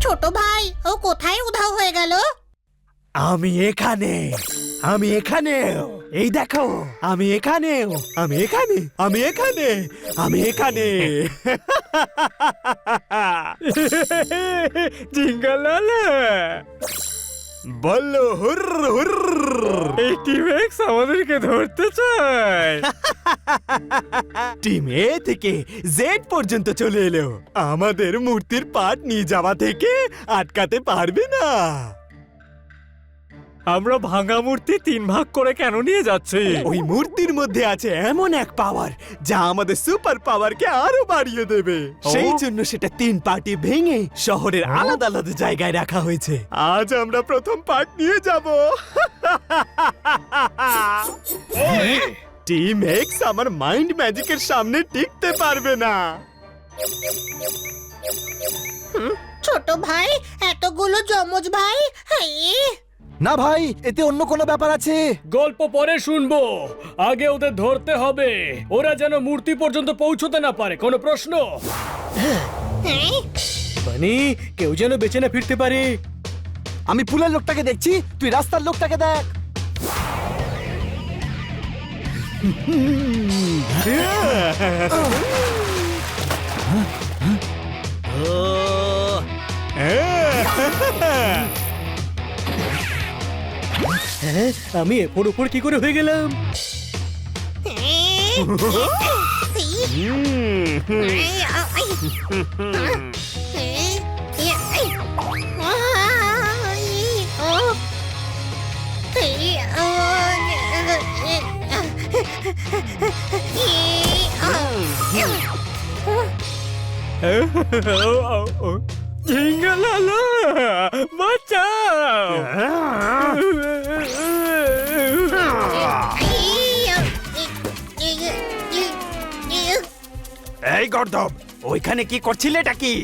ছোট ভাই, ও কোথায় উধাও হয়ে গেল? আমি এখানে, আমি এখানে, এই দেখো, আমি এখানে, আমি এখানে, আমি এখানে, আমি এখানে। জিঙ্গালালা বললো হুর হুর, এই টিম এক্স আমাদেরকে ধরতে চায়। টিম এ থেকে জেড পর্যন্ত চলে এলো, আমাদের মূর্তির পাট নিয়ে যাওয়া থেকে আটকাতে পারবে না। আমরা ভাঙা মূর্তি 3 ভাগ করে কেন নিয়ে যাচ্ছি? ওই মূর্তির মধ্যে আছে এমন এক পাওয়ার যা আমাদের সুপার পাওয়ারকে আরো বাড়িয়ে দেবে। সেই জন্য সেটা 3 পার্টি ভেঙে শহরের আলাদা আলাদা জায়গায় রাখা হয়েছে। আজ আমরা প্রথম পার্ট নিয়ে যাব। টিম এক্স আমার মাইন্ড ম্যাজিকের সামনে টিকতে পারবে না। ছোট ভাই, এতগুলো যমজ ভাই, না ভাই, এতে অন্য কোনো ব্যাপার আছে। গল্প পরে শুনবো, আগে ওদের ধরতে হবে, ওরা যেন মূর্তি পর্যন্ত পৌঁছতে না পারে। কোনো প্রশ্ন? বানি, কেউ যেন বেঁচে না ফিরতে পারে। আমি পুলের লোকটাকে দেখছি, তুই রাস্তার লোকটাকে দেখ। আমি এরপর উপর কি করে হয়ে গেলাম? জিঙ্গালালা বাঁচাও! এই গর্দব, ওইখানে কি করছিলেটা কি?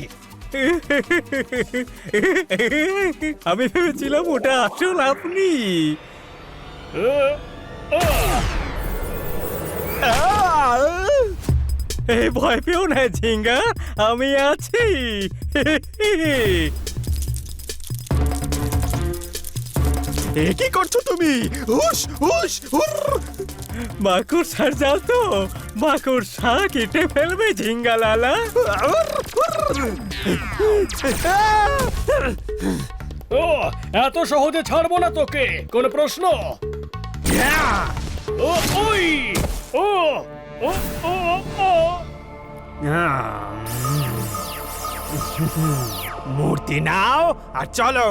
আমি ভেবেছিলাম ওটা আসল আপনি। এই ভয় পেও না ঝিঙ্গা, আমি আছি। কি করছো তুমি? হুশ হুশ হুর! মাকড়সার জাল তো, মাকড়সা কেটে ফেলবে ঝিঙ্গালালা। ও, এত সহজে ছাড়বো না তোকে। কোনো প্রশ্ন? ও, ওই, ও, ও, ও, ও। মূর্তি নাও আর চলো।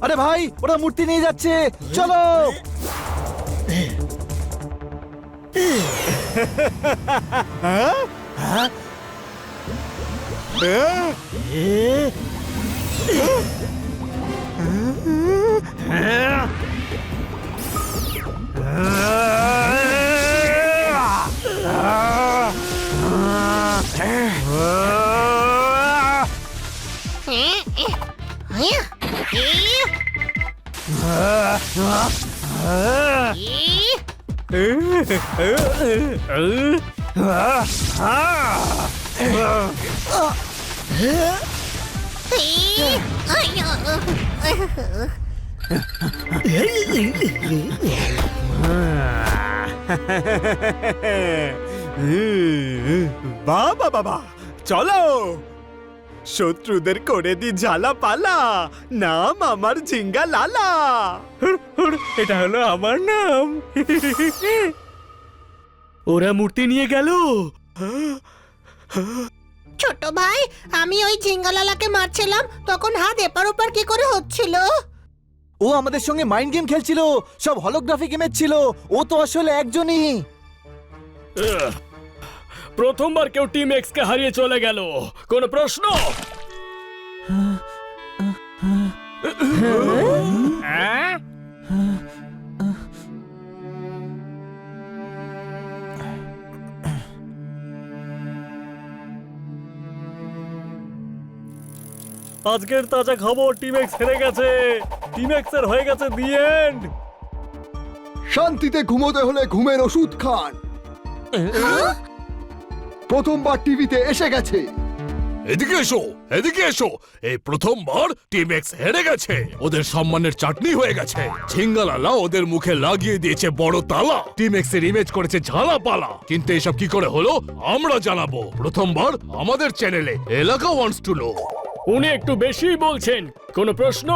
আরে ভাই, ওরা মূর্তি নিয়ে যাচ্ছে, চলো। হ্যাঁ? বাবা বাবা চলো শত্রুদের করে দি ঝালা পালা, নাম আমার ঝিঙ্গা লালা। এটা হলো আমার নাম। ওরা মূর্তি নিয়ে গেল। ছোট ভাই, আমি ওই ঝিঙ্গালালাকে মারছিলাম, তখন হাত এপার ওপার কি করে হচ্ছিল? ও আমাদের সঙ্গে মাইন্ড গেম খেলছিল, সব হলোগ্রাফি গেমের ছিল। ও তো আসলে একজনই। প্রথমবার কেউ টিম এক্স কে হারিয়ে চলে গেল। কোন প্রশ্ন? আজকের তাজা খবর, টিম এক্স হেরে গেছে। টিম এক্স এর হয়ে গেছে দি এন্ড। শান্তিতে ঘুমোতে হলে ঘুমের ওষুধ খান। প্রথমবার টিভিতে এসে গেছে। এদিকে এসো, এদিকে এসো। এই প্রথমবার টিম এক্স হেরে গেছে। ওদের সম্মানের চাটনি হয়ে গেছে। ঝিঙ্গালালা ওদের মুখে লাগিয়ে দিয়েছে বড় তালা। টিম এক্স এর ইমেজ করেছে ঝালা পালা। কিন্তু এসব কি করে হলো আমরা জানাবো প্রথমবার আমাদের চ্যানেলে। এলাকা ওয়ান্টস টু নো। উনি একটু বেশি বলছেন। কোন প্রশ্ন?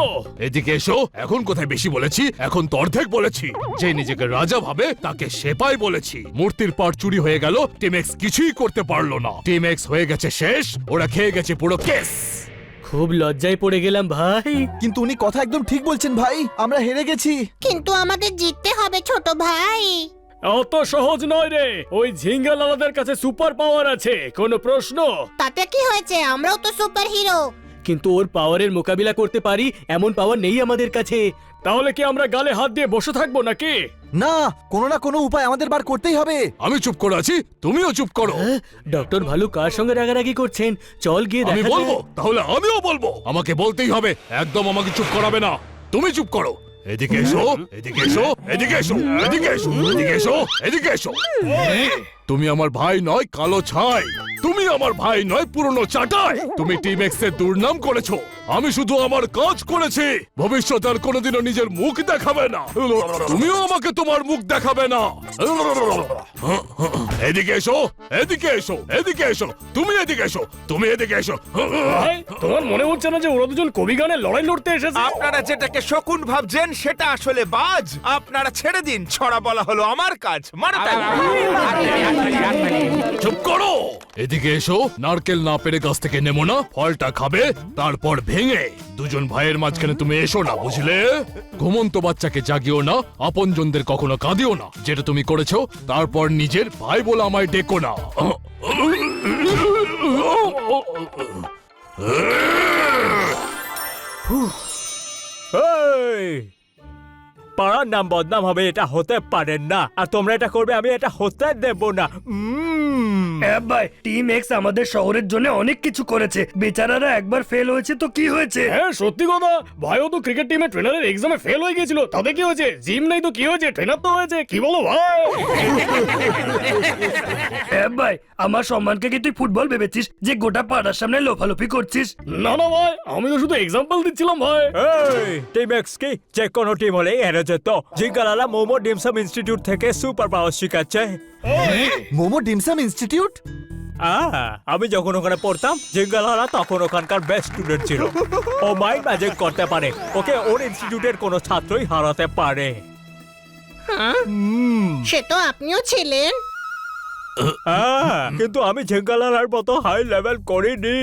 এদিকে এসো। এখন কোথায় বেশি বলেছি? এখন তো অর্ধেক বলেছি। যে নিজেকে রাজা ভাবে তাকে সেপাই বলেছি। মূর্তির পার চুরি হয়ে গেল, টিম এক্স কিছুই করতে পারলো না। টিম এক্স হয়ে গেছে শেষ। ওরা খেয়ে গেছে পুরো কেস। খুব লজ্জায় পড়ে গেলাম ভাই। কিন্তু উনি কথা একদম ঠিক বলছেন ভাই, আমরা হেরে গেছি। কিন্তু আমাদের জিততে হবে ছোট ভাই। অত সহজ নয় রে। ওই ঝিঙ্গালালাদের কাছে সুপার পাওয়ার আছে। কোন প্রশ্ন? তাতে কি হয়েছে, আমরাও তো সুপার হিরো। কিন্তু ওর পাওয়ারের মোকাবিলা করতে পারি এমন পাওয়ার নেই আমাদের কাছে। তাহলে কি আমরা গালে হাত দিয়ে বসে থাকবো নাকি? না, কোনো না কোনো উপায় আমাদের বার করতেই হবে। আমি চুপ করে আছি, তুমিও চুপ করো। ডক্টর ভালু কার সঙ্গে রাগারাগি করছেন? চল গিয়ে আমি দেখা বলবো, যাক। তাহলে আমিও বলবো। আমাকে বলতেই হবে। একদম আমাকে চুপ করাবে না। তুমি চুপ করো। এদিকে এসো, এদিকে এসো, এদিকে এসো, এদিকে এসো, এদিকে এসো, এদিকে এসো। তুমি আমার ভাই নয় কালো ছাই। তুমি আমার ভাই নয় পুরনো চাটাই। তুমি টিম এক্স এর দুর্নাম করেছো। আমি শুধু আমার কাজ করেছি। ভবিষ্যতে আর কোনোদিনও নিজের মুখ দেখাবে না। তুমিও আমাকে তোমার মুখ দেখাবে না। এদিকে এসো, এদিকে এসো, এদিকে এসো। তুমি এদিকে এসো, তুমি এদিকে এসো। ভাই, তোমার মনে হচ্ছে না যে ওরা দুজন কবি গানে লড়াই লড়তে এসেছে? আপনারা যেটাকে শকুন ভাবছেন সেটা আসলে বাজ। আপনারা ছেড়ে দিন, ছড়া বলা হলো আমার কাজ। মারো তালি। চুপ করো। এদিকে এসো। নারকেল না পেরে গাছ থেকে নেমো না, ফলটা খাবে, তারপর ভেঙে। দুজন ভাইয়ের মাঝখানে তুমি এসো না, বুঝলে? ঘুমন্ত বাচ্চাকে জাগিও না, আপনজনদের কখনো কাঁদিও না। যেটা তুমি করেছো তারপর নিজের ভাই বলে আমায় ডেকো না। এই, পাড়ার নাম বদনাম হবে, এটা হতে পারে না। আর তোমরা এটা করবে, আমি এটা হতে দেব না। ভাই, টিম এক্স আমাদের শহরের জন্য অনেক কিছু করেছে। বেচারারা একবার ফেল হয়েছে তো কি হয়েছে? হ্যাঁ, সত্যি কথা। ভাইও তো ক্রিকেট টিমে ট্রেনারের এক্সামে ফেল হয়ে গেছিল। তাতে কি হয়েছে? জিম নেই তো কি হয়েছে? ট্রেনার তো হয়েছে। কি বলো ভাই? ভাই, আমার সম্মানকে কি তুই ফুটবল ভেবেছিস যে গোটা পাড়ার সামনে লোফালোফি করছিস? না না ভাই, আমি তো শুধু এক্সাম্পল দিচ্ছিলাম ভাই। এই, টিম এক্স কি যে কোনো টিম হলেই হেরে যেত। জিঙ্গালালা মোমো ডিমসাম ইনস্টিটিউট থেকে সুপার পাওয়ার শিখাচ্ছে। Momo dim sum institute? আমি যখন ওখানে পড়তাম, জিঙ্গালালা তখন ওখানকার বেস্ট স্টুডেন্ট ছিল। ও মাইন্ড ম্যাজিক করতে পারে। ওকে ওর ইনস্টিটিউটের কোনো ছাত্রই হারাতে পারে। সে তো আপনিও ছিলেন। কিন্তু আমি ঝিঙ্গালালার মতো হাই লেভেল করিনি।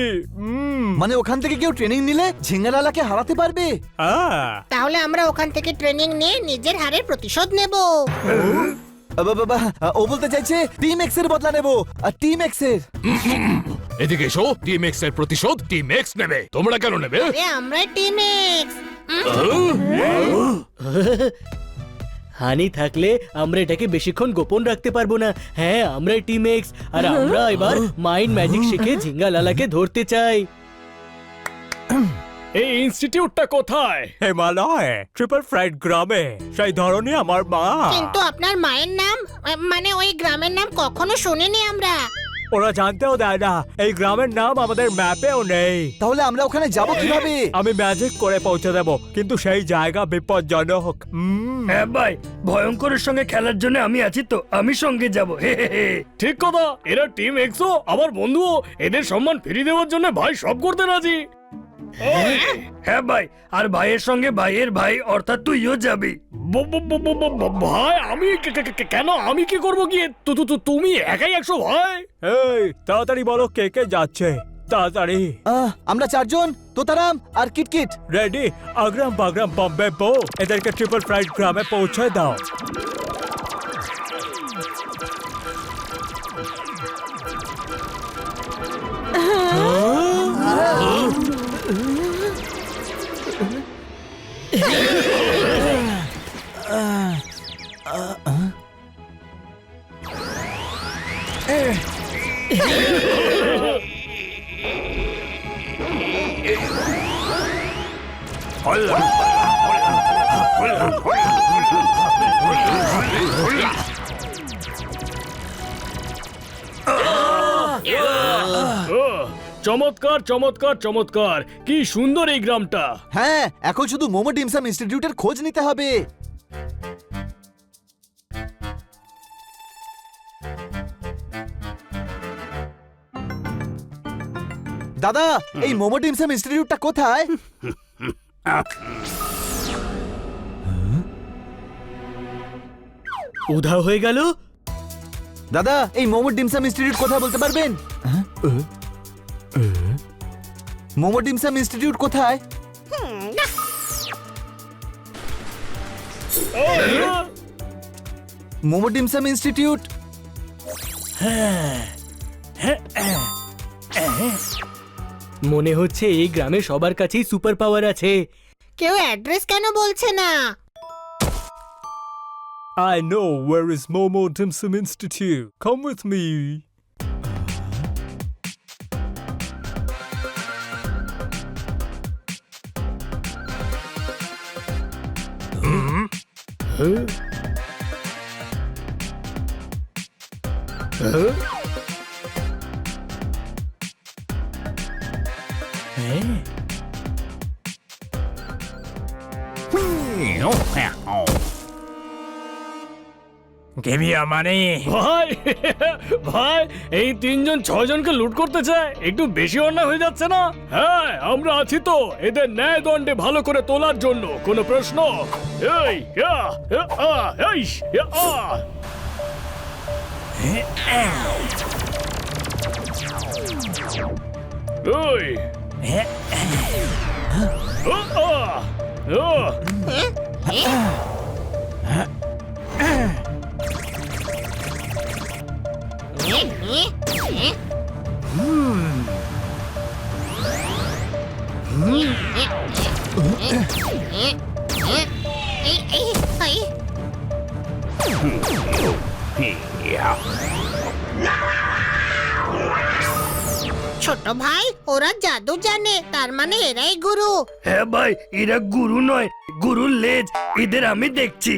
মানে ওখান থেকে কেউ ট্রেনিং নিলে ঝিঙ্গালালাকে হারাতে পারবে? তাহলে আমরা ওখান থেকে ট্রেনিং নিয়ে নিজের হারের প্রতিশোধ নেব। বাবা, ও বলতে চাইছে টিম এক্স এর বদলা নেব। আর টিম এক্স এর এদিকে এসো। টিম এক্স এর প্রতিশোধ টিম এক্স নেবে। তোমরা কেন নেবে? আরে আমরা টিম এক্স। হানি থাকলে আমরা এটাকে বেশিক্ষণ গোপন রাখতে পারবো না। হ্যাঁ, আমরা টিম এক্স, আর আমরা এবার মাইন্ড ম্যাজিক শিখে ঝিঙ্গালালাকে ধরতে চাই। এই ইনস্টিটিউটটা কোথায়? হিমালয় ট্রিপল ফ্রাইড গ্রামে সেই ধরনই আমার মা। কিন্তু আপনার মায়ের নাম মানে ওই গ্রামের নাম কখনো শুনিনি আমরা। ওরা জানতেও দেয় না, এই গ্রামের নাম আমাদের ম্যাপেও নেই। তাহলে আমরা ওখানে যাব কিভাবে? আমি ম্যাজিক করে পৌঁছে দেব, কিন্তু সেই জায়গা বিপজ্জনক। হ্যাঁ ভাই, ভয়ঙ্করের সঙ্গে খেলার জন্য আমি আছি তো, আমি সঙ্গে যাব। ঠিক কথা, এরা টিম এক্সও আমার বন্ধুও, এদের সম্মান ফিরিয়ে দেওয়ার জন্য ভাই সব করতে রাজি। হ্যাঁ ভাই, আর ভাইয়ের সঙ্গে ভাইয়ের ভাই অর্থাৎ তুইও যাবি। ভাই আমি কেন, আমি কি করবো গিয়ে? তুমি একাই 100 ভাই। এই তাড়াতাড়ি বলো কে কে যাচ্ছে, তাড়াতাড়ি। আমরা 4 জন, তোতারাম আর কিটকিট। রেডি? আগ্রাম বাগ্রাম বম্বে বো, এদেরকে ট্রিপল ফ্রাইড গ্রামে পৌঁছে দাও। চমৎকার চমৎকার চমৎকার, কি সুন্দর এই গ্রামটা। হ্যাঁ, এখন শুধু মোমো ডিমসাম ইনস্টিটিউটের খোঁজ নিতে হবে। দাদা, এই মোমো ডিমসাম ইনস্টিটিউটটা কোথায়? উধাও হয়ে গেল। দাদা, এই মোমো ডিমসাম ইনস্টিটিউট কোথায় বলতে পারবেন? মোমো ডিমসাম ইনস্টিটিউট কোথায়? Momo dim sum institute. মনে হচ্ছে এই গ্রামে সবার কাছেই সুপার পাওয়ার আছে। কেউ অ্যাড্রেস কেন বলছে না? I know where is Momo Dim Sum Institute. Come with me. Give me your money. ভাই ভাই, এই 3 জন 6 জনকে লুট করতে চায়, একটু বেশি অন্যায় হয়ে যাচ্ছে না? হ্যাঁ, আমরা আছি তো এদের ন্যায় দণ্ডে ভালো করে তোলার জন্য। কোনো প্রশ্ন? এই ইয়া, এই ওই ছোট ভাই, ওরা জাদু জানে, তার মানে এরাই গুরু। হ্যাঁ ভাই, এরা গুরু নয়, গুরুর লেজ। এদের আমি দেখছি।